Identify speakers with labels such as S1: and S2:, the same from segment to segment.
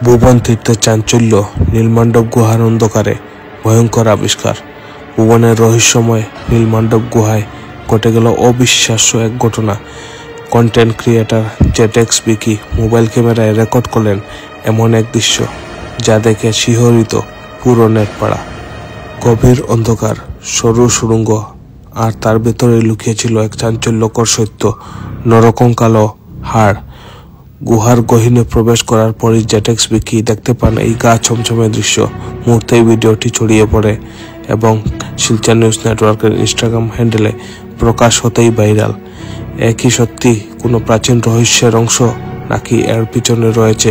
S1: ভুবন তীর্থের চাঞ্চল্য, নীলমান্ডব গুহার অন্ধকারে ভয়ঙ্কর আবিষ্কার। ভুবনের রহস্যময় নীলমান্ডব গুহায় ঘটে গেল অবিশ্বাস্য এক ঘটনা। কন্টেন্ট ক্রিয়েটর জেটেক্স বিকি মোবাইল ক্যামেরায় রেকর্ড করলেন এমন এক দৃশ্য যা দেখে শিহরিত পুরো নেটপাড়া। গভীর অন্ধকার, সরু সুড়ঙ্গ, আর তার ভেতরে লুকিয়ে ছিল এক চাঞ্চল্যকর সত্য, নরকঙ্কাল হাড়। গুহার গহীনে প্রবেশ করার পরই জেটেক্স বিকি দেখতে পান এই গা ছমছমে দৃশ্য। মুহূর্তেই ভিডিওটি ছড়িয়ে পড়ে এবং শিলচর নিউজ নেটওয়ার্কের ইনস্টাগ্রাম হ্যান্ডেলে প্রকাশ হতেই ভাইরাল। একই সত্যি কোনো প্রাচীন রহস্যের অংশ, নাকি এর পিছনে রয়েছে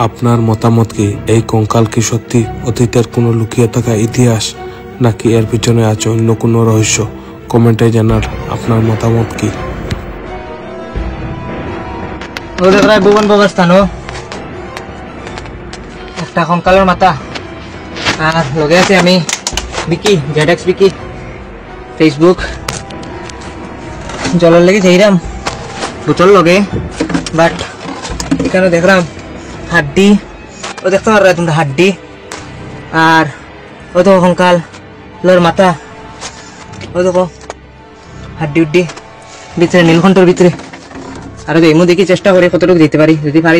S1: আপনার মতামত কি? এই কঙ্কাল কি সত্যি অতীতের কোনো লুকিয়ে থাকা ইতিহাস, নাকি এর পিছনে আছে অন্য কোনো রহস্য? কমেন্টে জানার আপনার মতামত কি?
S2: ভুবন বাবার স্থান একটা কঙ্কালের মাথা, আর লগে আছে আমি বিকি, জেটেক্স বিকি। ফেসবুক জলের লেগে যাইরাম বোতল লগে, বাট এখানে দেখলাম হাড্ডি। ও দেখতে পারো তোমরা হাড্ডি, আর ও দেখো কঙ্কাল লোর মাথা, ও দেখো হাড্ডি উড্ডি ভিতরে, নীলকণ্ঠের ভিতরে। আর এমন দেখি চেষ্টা করে কতটুকু দিতে পারি, যদি পারি